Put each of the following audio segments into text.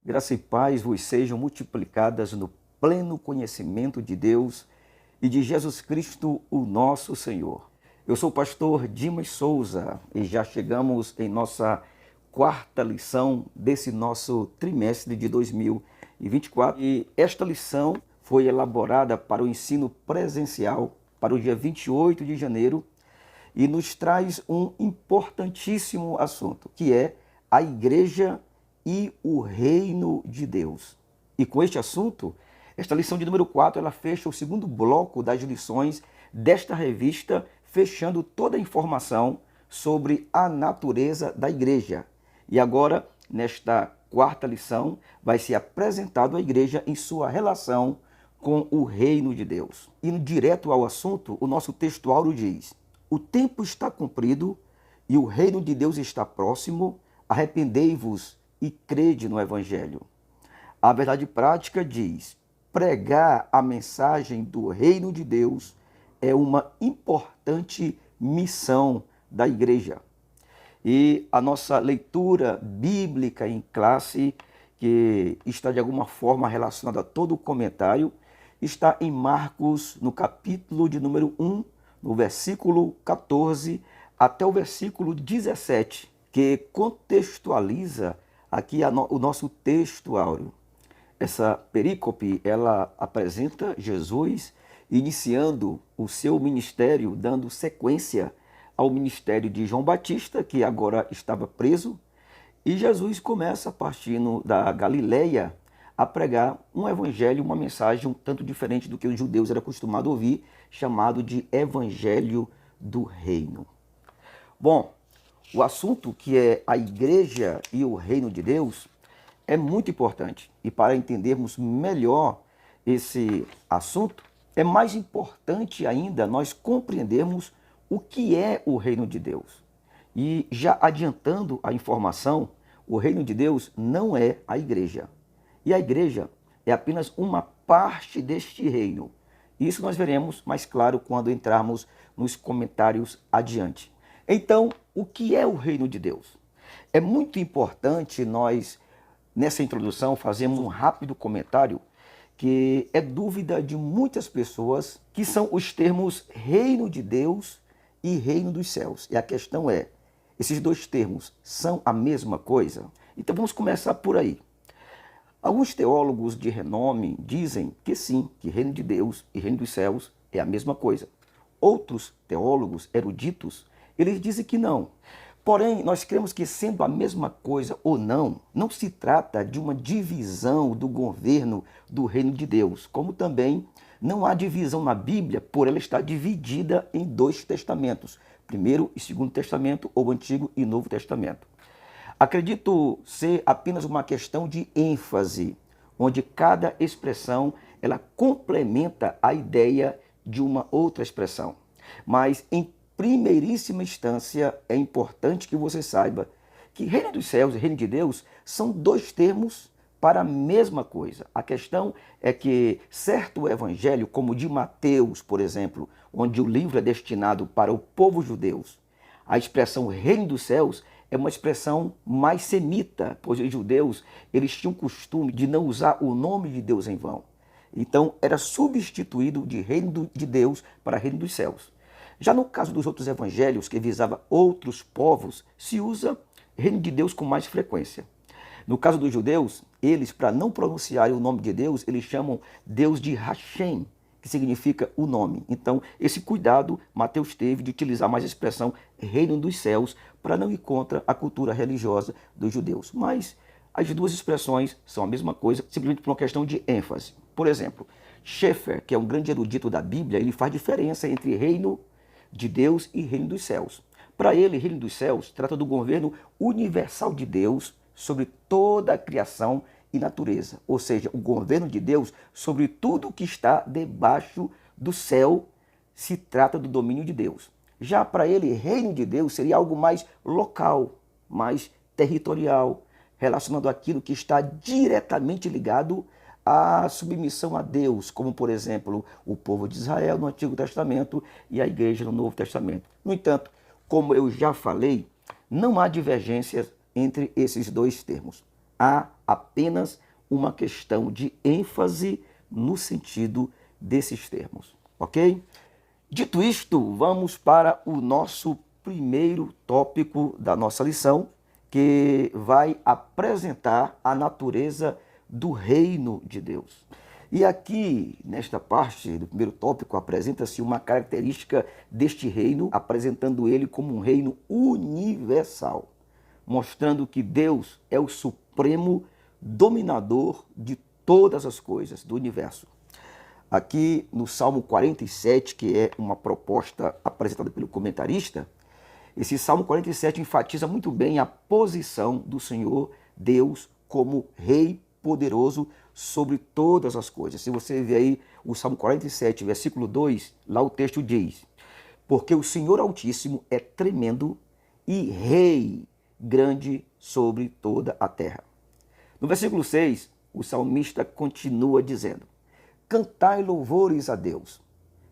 Graça e paz vos sejam multiplicadas no pleno conhecimento de Deus e de Jesus Cristo, o nosso Senhor. Eu sou o pastor Dimas Souza e já chegamos em nossa quarta lição desse nosso trimestre de 2024. E esta lição foi elaborada para o ensino presencial para o dia 28 de janeiro e nos traz um importantíssimo assunto, que é a igreja e o reino de Deus. E com este assunto, esta lição de número 4, ela fecha o segundo bloco das lições desta revista, fechando toda a informação sobre a natureza da igreja. E agora, nesta quarta lição, vai ser apresentado a igreja em sua relação com o reino de Deus. Indo direto ao assunto, o nosso texto áureo diz: o tempo está cumprido e o reino de Deus está próximo, arrependei-vos e crede no Evangelho. A verdade prática diz: pregar a mensagem do reino de Deus é uma importante missão da igreja. E a nossa leitura bíblica em classe, que está de alguma forma relacionada a todo o comentário, está em Marcos, no capítulo de número 1, no versículo 14 até o versículo 17, que contextualiza aqui o nosso texto áureo. Essa perícope, ela apresenta Jesus iniciando o seu ministério, dando sequência ao ministério de João Batista, que agora estava preso, e Jesus começa, partindo da Galileia, a pregar um evangelho, uma mensagem um tanto diferente do que os judeus eram acostumados a ouvir, chamado de Evangelho do Reino. Bom, o assunto que é a igreja e o reino de Deus é muito importante. E para entendermos melhor esse assunto, é mais importante ainda nós compreendermos o que é o reino de Deus. E já adiantando a informação, o reino de Deus não é a igreja. E a igreja é apenas uma parte deste reino. Isso nós veremos mais claro quando entrarmos nos comentários adiante. Então, o que é o reino de Deus? É muito importante nós, nessa introdução, fazermos um rápido comentário, que é dúvida de muitas pessoas, que são os termos reino de Deus e reino dos céus. E a questão é, esses dois termos são a mesma coisa? Então vamos começar por aí. Alguns teólogos de renome dizem que sim, que reino de Deus e reino dos céus é a mesma coisa. Outros teólogos eruditos, eles dizem que não. Porém, nós cremos que sendo a mesma coisa ou não, não se trata de uma divisão do governo do reino de Deus, como também não há divisão na Bíblia por ela estar dividida em dois testamentos, Primeiro e Segundo Testamento, ou Antigo e Novo Testamento. Acredito ser apenas uma questão de ênfase, onde cada expressão ela complementa a ideia de uma outra expressão. Mas, em primeiríssima instância, é importante que você saiba que reino dos céus e reino de Deus são dois termos para a mesma coisa. A questão é que certo evangelho, como o de Mateus, por exemplo, onde o livro é destinado para o povo judeu, a expressão reino dos céus é uma expressão mais semita, pois os judeus eles tinham o costume de não usar o nome de Deus em vão. Então, era substituído de reino de Deus para reino dos céus. Já no caso dos outros evangelhos, que visava outros povos, se usa reino de Deus com mais frequência. No caso dos judeus, eles, para não pronunciarem o nome de Deus, eles chamam Deus de Hashem, que significa o nome. Então, esse cuidado Mateus teve de utilizar mais a expressão reino dos céus para não ir contra a cultura religiosa dos judeus. Mas as duas expressões são a mesma coisa, simplesmente por uma questão de ênfase. Por exemplo, Schaeffer, que é um grande erudito da Bíblia, ele faz diferença entre reino de Deus e reino dos céus. Para ele, reino dos céus trata do governo universal de Deus sobre toda a criação e natureza, ou seja, o governo de Deus sobre tudo que está debaixo do céu se trata do domínio de Deus. Já para ele, reino de Deus seria algo mais local, mais territorial, relacionado àquilo que está diretamente ligado à submissão a Deus, como, por exemplo, o povo de Israel no Antigo Testamento e a igreja no Novo Testamento. No entanto, como eu já falei, não há divergências entre esses dois termos. Há apenas uma questão de ênfase no sentido desses termos, ok? Dito isto, vamos para o nosso primeiro tópico da nossa lição, que vai apresentar a natureza do reino de Deus. E aqui, nesta parte do primeiro tópico, apresenta-se uma característica deste reino, apresentando ele como um reino universal, mostrando que Deus é o supremo dominador de todas as coisas do universo. Aqui no Salmo 47, que é uma proposta apresentada pelo comentarista, esse Salmo 47 enfatiza muito bem a posição do Senhor Deus como Rei poderoso sobre todas as coisas. Se você ver aí o Salmo 47, versículo 2, lá o texto diz: porque o Senhor Altíssimo é tremendo e Rei grande sobre toda a terra. No versículo 6, o salmista continua dizendo: cantai louvores a Deus,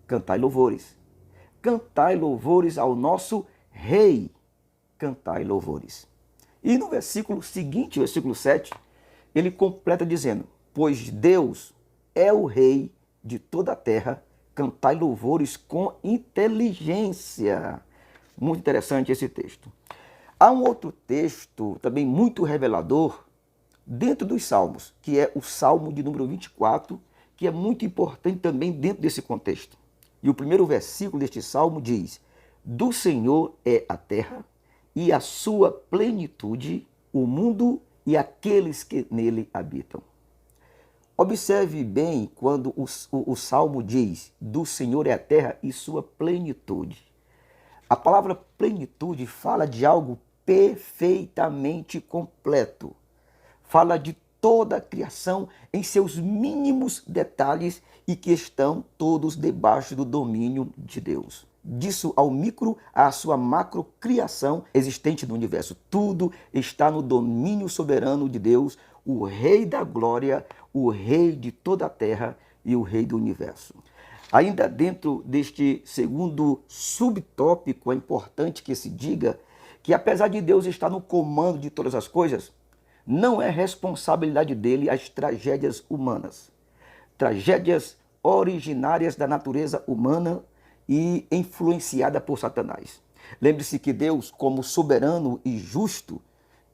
cantai louvores ao nosso Rei, cantai louvores. E no versículo seguinte, versículo 7, ele completa dizendo: pois Deus é o Rei de toda a terra, cantai louvores com inteligência. Muito interessante esse texto. Há um outro texto também muito revelador dentro dos Salmos, que é o Salmo de número 24, que é muito importante também dentro desse contexto. E o primeiro versículo deste Salmo diz: do Senhor é a terra e a sua plenitude, o mundo e aqueles que nele habitam. Observe bem quando o Salmo diz: do Senhor é a terra e sua plenitude. A palavra plenitude fala de algo perfeitamente completo. Fala de toda a criação em seus mínimos detalhes e que estão todos debaixo do domínio de Deus. Disso ao micro, à sua macrocriação existente no universo. Tudo está no domínio soberano de Deus, o Rei da glória, o Rei de toda a terra e o Rei do universo. Ainda dentro deste segundo subtópico, é importante que se diga que apesar de Deus estar no comando de todas as coisas, não é responsabilidade dele as tragédias humanas. Tragédias originárias da natureza humana e influenciada por Satanás. Lembre-se que Deus, como soberano e justo,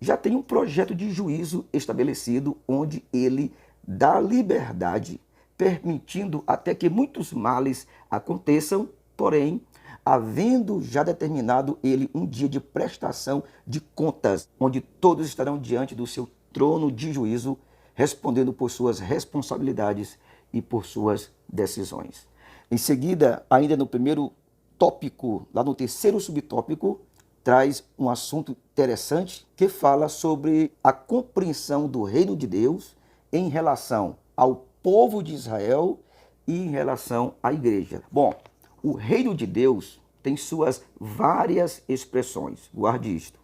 já tem um projeto de juízo estabelecido, onde ele dá liberdade, permitindo até que muitos males aconteçam, porém, havendo já determinado ele um dia de prestação de contas, onde todos estarão diante do seu trono de juízo, respondendo por suas responsabilidades e por suas decisões. Em seguida, ainda no primeiro tópico, lá no terceiro subtópico, traz um assunto interessante que fala sobre a compreensão do reino de Deus em relação ao povo de Israel e em relação à igreja. Bom, o reino de Deus tem suas várias expressões, guarde isto.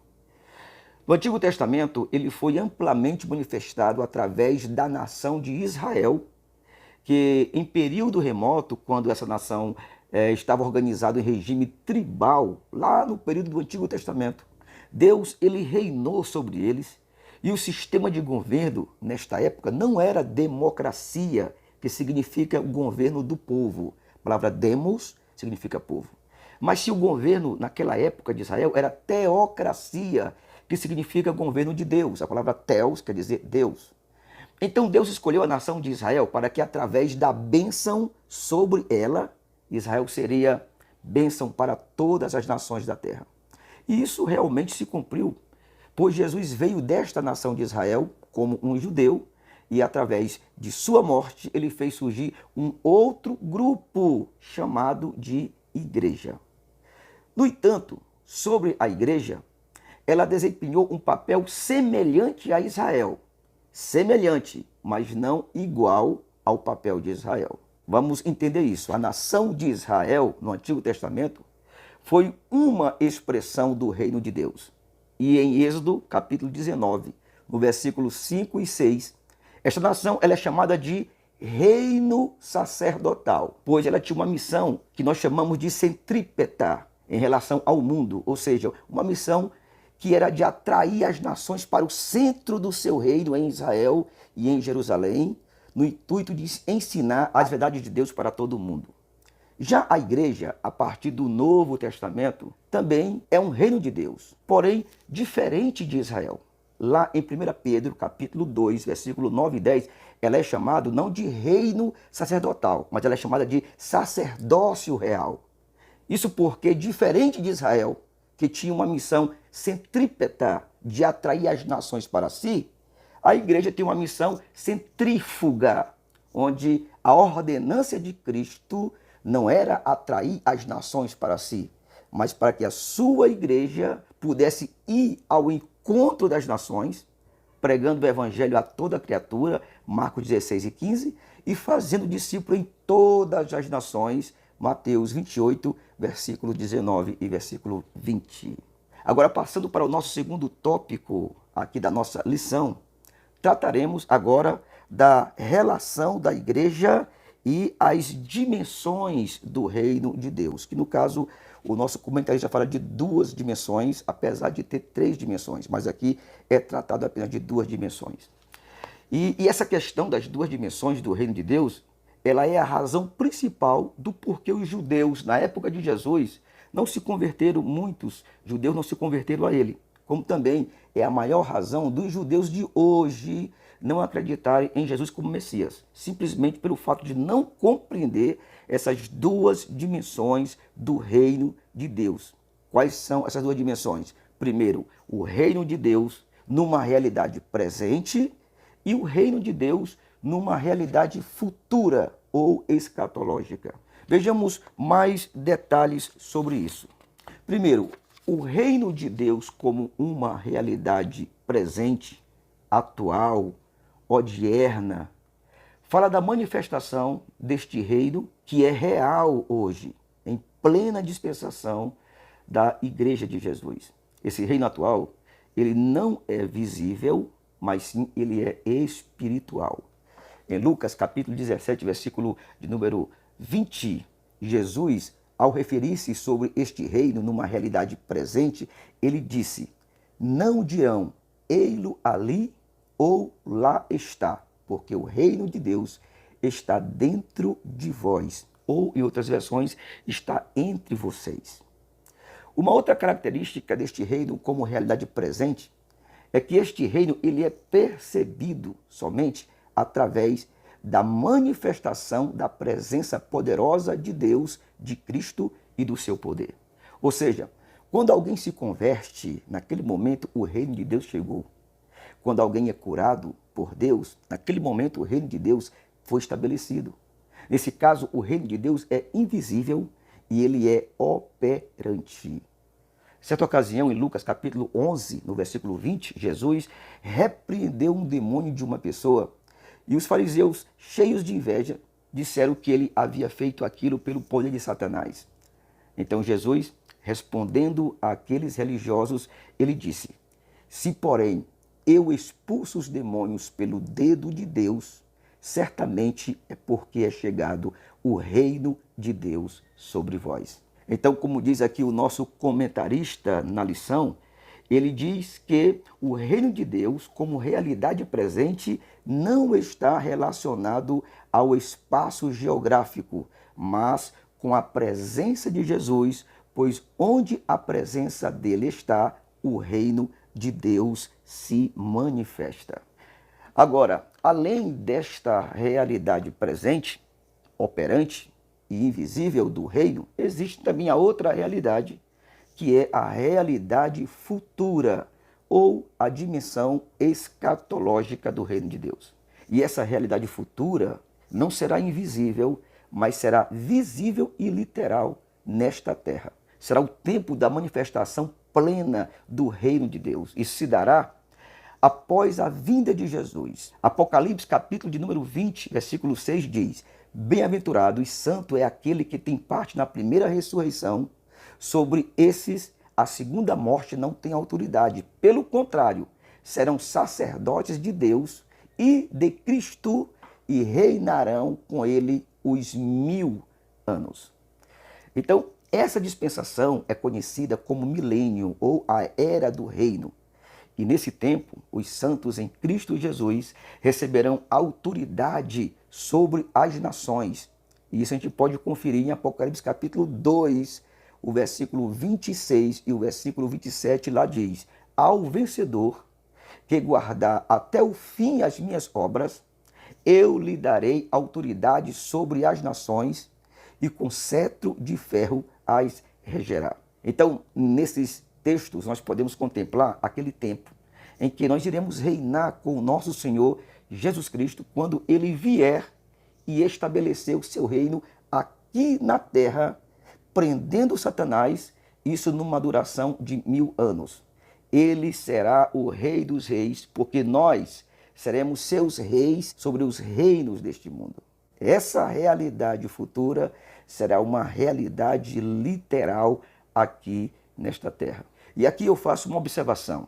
No Antigo Testamento, ele foi amplamente manifestado através da nação de Israel, que em período remoto, quando essa nação estava organizada em regime tribal, lá no período do Antigo Testamento, Deus ele reinou sobre eles, e o sistema de governo nesta época não era democracia, que significa o governo do povo. A palavra demos significa povo. Mas se o governo naquela época de Israel era teocracia, que significa governo de Deus. A palavra teos quer dizer Deus. Então Deus escolheu a nação de Israel para que através da bênção sobre ela, Israel seria bênção para todas as nações da terra. E isso realmente se cumpriu, pois Jesus veio desta nação de Israel como um judeu e através de sua morte ele fez surgir um outro grupo chamado de igreja. No entanto, sobre a igreja, ela desempenhou um papel semelhante a Israel. Semelhante, mas não igual ao papel de Israel. Vamos entender isso. A nação de Israel, no Antigo Testamento, foi uma expressão do reino de Deus. E em Êxodo, capítulo 19, no versículo 5 e 6, esta nação ela é chamada de reino sacerdotal, pois ela tinha uma missão que nós chamamos de centrípeta em relação ao mundo, ou seja, uma missão que era de atrair as nações para o centro do seu reino em Israel e em Jerusalém, no intuito de ensinar as verdades de Deus para todo mundo. Já a igreja, a partir do Novo Testamento, também é um reino de Deus, porém diferente de Israel. Lá em 1 Pedro, capítulo 2, versículo 9 e 10, ela é chamada não de reino sacerdotal, mas ela é chamada de sacerdócio real. Isso porque, diferente de Israel, que tinha uma missão centrípeta de atrair as nações para si, a igreja tem uma missão centrífuga, onde a ordenância de Cristo não era atrair as nações para si, mas para que a sua igreja pudesse ir ao encontro das nações, pregando o evangelho a toda criatura, Marcos 16 e 15, e fazendo discípulo em todas as nações, Mateus 28, versículo 19 e versículo 20. Agora, passando para o nosso segundo tópico aqui da nossa lição, trataremos agora da relação da igreja e as dimensões do reino de Deus, que no caso o nosso comentarista fala de 2 dimensões, apesar de ter 3 dimensões, mas aqui é tratado apenas de 2 dimensões. E essa questão das 2 dimensões do reino de Deus, ela é a razão principal do porquê os judeus, na época de Jesus, não se converteram, muitos judeus não se converteram a ele, como também é a maior razão dos judeus de hoje não acreditarem em Jesus como Messias, simplesmente pelo fato de não compreender essas 2 dimensões do reino de Deus. Quais são essas 2 dimensões? Primeiro, o reino de Deus numa realidade presente e o reino de Deus numa realidade futura ou escatológica. Vejamos mais detalhes sobre isso. Primeiro, o reino de Deus como uma realidade presente, atual, odierna, fala da manifestação deste reino que é real hoje, em plena dispensação da Igreja de Jesus. Esse reino atual, ele não é visível, mas sim ele é espiritual. Em Lucas capítulo 17, versículo de número 20, Jesus, ao referir-se sobre este reino numa realidade presente, ele disse: não dirão, ei-lo ali ou lá está, porque o reino de Deus está dentro de vós, ou em outras versões, está entre vocês. Uma outra característica deste reino como realidade presente é que este reino ele é percebido somente através da manifestação da presença poderosa de Deus, de Cristo e do seu poder. Ou seja, quando alguém se converte, naquele momento o reino de Deus chegou. Quando alguém é curado por Deus, naquele momento o reino de Deus foi estabelecido. Nesse caso, o reino de Deus é invisível e ele é operante. Certa ocasião, em Lucas capítulo 11, no versículo 20, Jesus repreendeu um demônio de uma pessoa e os fariseus, cheios de inveja, disseram que ele havia feito aquilo pelo poder de Satanás. Então Jesus, respondendo àqueles religiosos, ele disse: se porém eu expulso os demônios pelo dedo de Deus, certamente é porque é chegado o reino de Deus sobre vós. Então, como diz aqui o nosso comentarista na lição, ele diz que o reino de Deus, como realidade presente, não está relacionado ao espaço geográfico, mas com a presença de Jesus, pois onde a presença dele está, o reino de Deus se manifesta. Agora, além desta realidade presente, operante e invisível do reino, existe também a outra realidade, que é a realidade futura, ou a dimensão escatológica do reino de Deus. E essa realidade futura não será invisível, mas será visível e literal nesta terra. Será o tempo da manifestação plena do reino de Deus. Isso se dará após a vinda de Jesus. Apocalipse, capítulo de número 20, versículo 6 diz: bem-aventurado e santo é aquele que tem parte na primeira ressurreição. Sobre esses, a segunda morte não tem autoridade. Pelo contrário, serão sacerdotes de Deus e de Cristo e reinarão com ele os 1000 anos. Então, Essa dispensação é conhecida como milênio ou a era do reino. E nesse tempo, os santos em Cristo Jesus receberão autoridade sobre as nações. E isso a gente pode conferir em Apocalipse capítulo 2, o versículo 26 e o versículo 27 lá diz: ao vencedor que guardar até o fim as minhas obras, eu lhe darei autoridade sobre as nações e com cetro de ferro as regerá. Então, nesses textos, nós podemos contemplar aquele tempo em que nós iremos reinar com o nosso Senhor Jesus Cristo quando ele vier e estabelecer o seu reino aqui na terra, prendendo Satanás, isso numa duração de 1000 anos. Ele será o Rei dos Reis, porque nós seremos seus reis sobre os reinos deste mundo. Essa realidade futura será uma realidade literal aqui nesta terra. E aqui eu faço uma observação.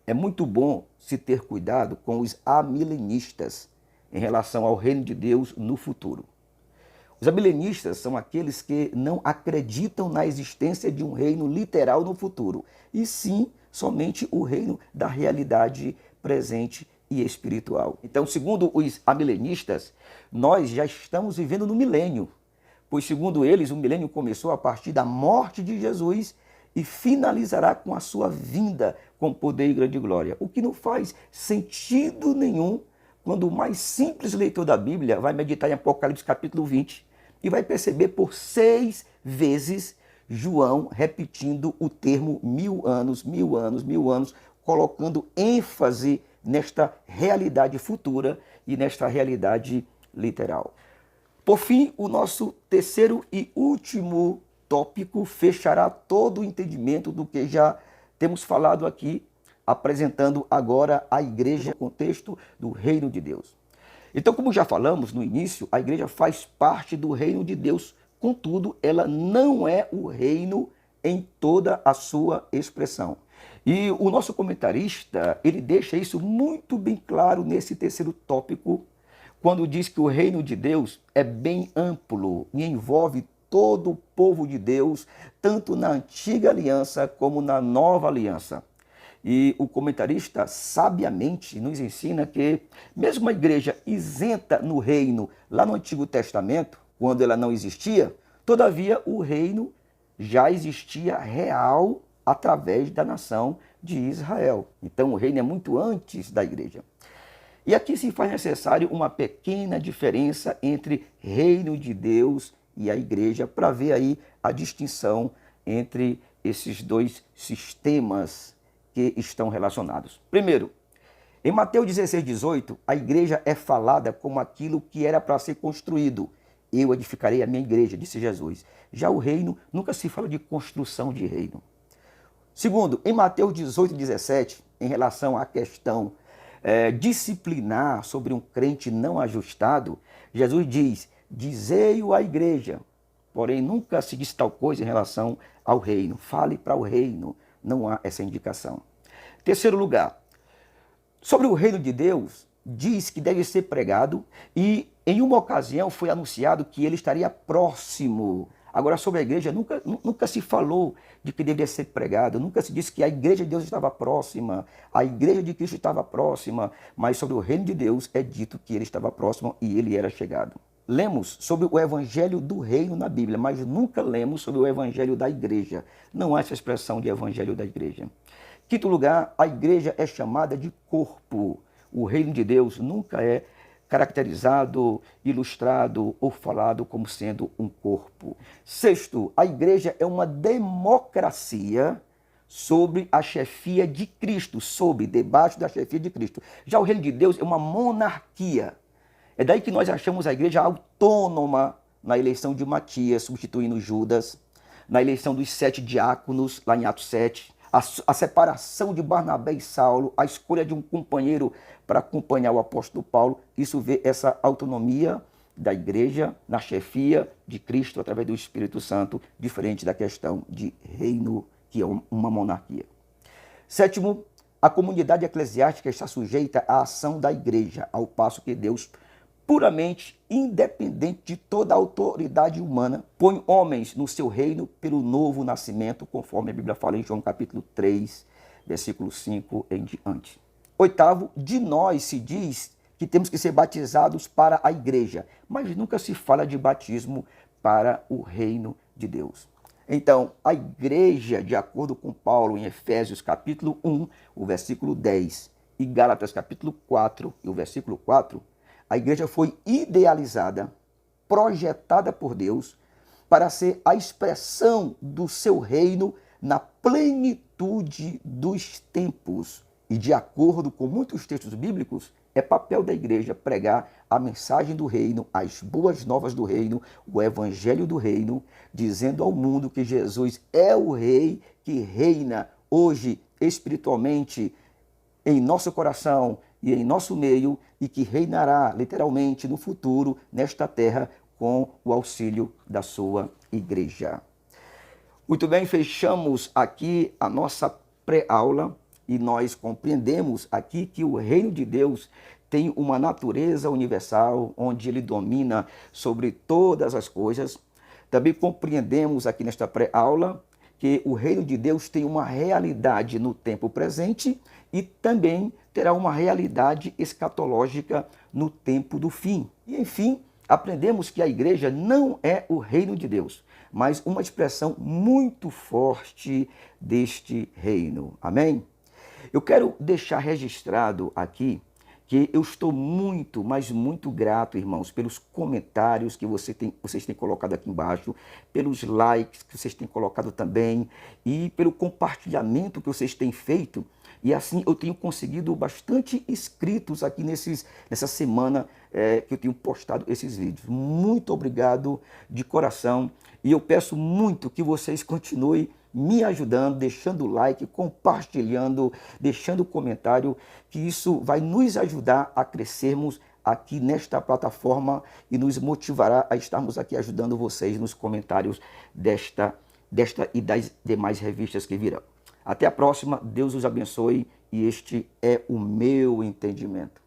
É muito bom se ter cuidado com os amilenistas em relação ao reino de Deus no futuro. Os amilenistas são aqueles que não acreditam na existência de um reino literal no futuro, e sim somente o reino da realidade presente e espiritual. Então, segundo os amilenistas, nós já estamos vivendo no milênio, pois segundo eles, o milênio começou a partir da morte de Jesus e finalizará com a sua vinda com poder e grande glória. O que não faz sentido nenhum quando o mais simples leitor da Bíblia vai meditar em Apocalipse capítulo 20 e vai perceber por 6 vezes João repetindo o termo 1000 anos, 1000 anos, 1000 anos, colocando ênfase nesta realidade futura e nesta realidade literal. Por fim, o nosso terceiro e último tópico fechará todo o entendimento do que já temos falado aqui, apresentando agora a igreja no contexto do reino de Deus. Então, como já falamos no início, a igreja faz parte do reino de Deus, contudo, ela não é o reino em toda a sua expressão. E o nosso comentarista, ele deixa isso muito bem claro nesse terceiro tópico, quando diz que o reino de Deus é bem amplo e envolve todo o povo de Deus, tanto na antiga aliança como na nova aliança. E o comentarista sabiamente nos ensina que, mesmo a igreja isenta no reino lá no Antigo Testamento, quando ela não existia, todavia o reino já existia real através da nação de Israel. Então o reino é muito antes da igreja. E aqui se faz necessário uma pequena diferença entre reino de Deus e a igreja, para ver aí a distinção entre esses dois sistemas que estão relacionados. Primeiro, em Mateus 16, 18, a igreja é falada como aquilo que era para ser construído. Eu edificarei a minha igreja, disse Jesus. Já o reino, nunca se fala de construção de reino. Segundo, em Mateus 18, 17, em relação à questão disciplinar sobre um crente não ajustado, Jesus diz: dizei-o à igreja, porém nunca se diz tal coisa em relação ao reino. Fale para o reino, não há essa indicação. Terceiro lugar, sobre o reino de Deus, diz que deve ser pregado e em uma ocasião foi anunciado que ele estaria próximo. Agora, sobre a igreja, nunca se falou de que deveria ser pregado, nunca se disse que a igreja de Deus estava próxima, a igreja de Cristo estava próxima, mas sobre o reino de Deus é dito que ele estava próximo e ele era chegado. Lemos sobre o evangelho do reino na Bíblia, mas nunca lemos sobre o evangelho da igreja. Não há essa expressão de evangelho da igreja. Quinto lugar, a igreja é chamada de corpo. O reino de Deus nunca é caracterizado, ilustrado ou falado como sendo um corpo. Sexto, a igreja é uma democracia sobre a chefia de Cristo, debaixo da chefia de Cristo. Já o reino de Deus é uma monarquia. É daí que nós achamos a igreja autônoma na eleição de Matias, substituindo Judas, na eleição dos 7 diáconos, lá em Atos 7, a separação de Barnabé e Saulo, a escolha de um companheiro para acompanhar o apóstolo Paulo. Isso vê essa autonomia da igreja na chefia de Cristo através do Espírito Santo, diferente da questão de reino, que é uma monarquia. Sétimo, a comunidade eclesiástica está sujeita à ação da igreja, ao passo que Deus puramente independente de toda a autoridade humana, põe homens no seu reino pelo novo nascimento, conforme a Bíblia fala em João capítulo 3, versículo 5 em diante. Oitavo, de nós se diz que temos que ser batizados para a igreja, mas nunca se fala de batismo para o reino de Deus. Então, a igreja, de acordo com Paulo em Efésios capítulo 1, o versículo 10, e Gálatas capítulo 4, e o versículo 4, a igreja foi idealizada, projetada por Deus, para ser a expressão do seu reino na plenitude dos tempos. E de acordo com muitos textos bíblicos, é papel da igreja pregar a mensagem do reino, as boas novas do reino, o evangelho do reino, dizendo ao mundo que Jesus é o rei que reina hoje espiritualmente em nosso coração e em nosso meio e que reinará literalmente no futuro nesta terra com o auxílio da sua igreja. Muito bem, fechamos aqui a nossa pré-aula e nós compreendemos aqui que o reino de Deus tem uma natureza universal, onde ele domina sobre todas as coisas. Também compreendemos aqui nesta pré-aula que o reino de Deus tem uma realidade no tempo presente e também terá uma realidade escatológica no tempo do fim. E, enfim, aprendemos que a igreja não é o reino de Deus, mas uma expressão muito forte deste reino. Amém? Eu quero deixar registrado aqui que eu estou muito, mas muito grato, irmãos, pelos comentários que vocês têm colocado aqui embaixo, pelos likes que vocês têm colocado também e pelo compartilhamento que vocês têm feito. E assim eu tenho conseguido bastante inscritos aqui nessa semana que eu tenho postado esses vídeos. Muito obrigado de coração e eu peço muito que vocês continuem me ajudando, deixando o like, compartilhando, deixando comentário, que isso vai nos ajudar a crescermos aqui nesta plataforma e nos motivará a estarmos aqui ajudando vocês nos comentários desta e das demais revistas que virão. Até a próxima, Deus os abençoe e este é o meu entendimento.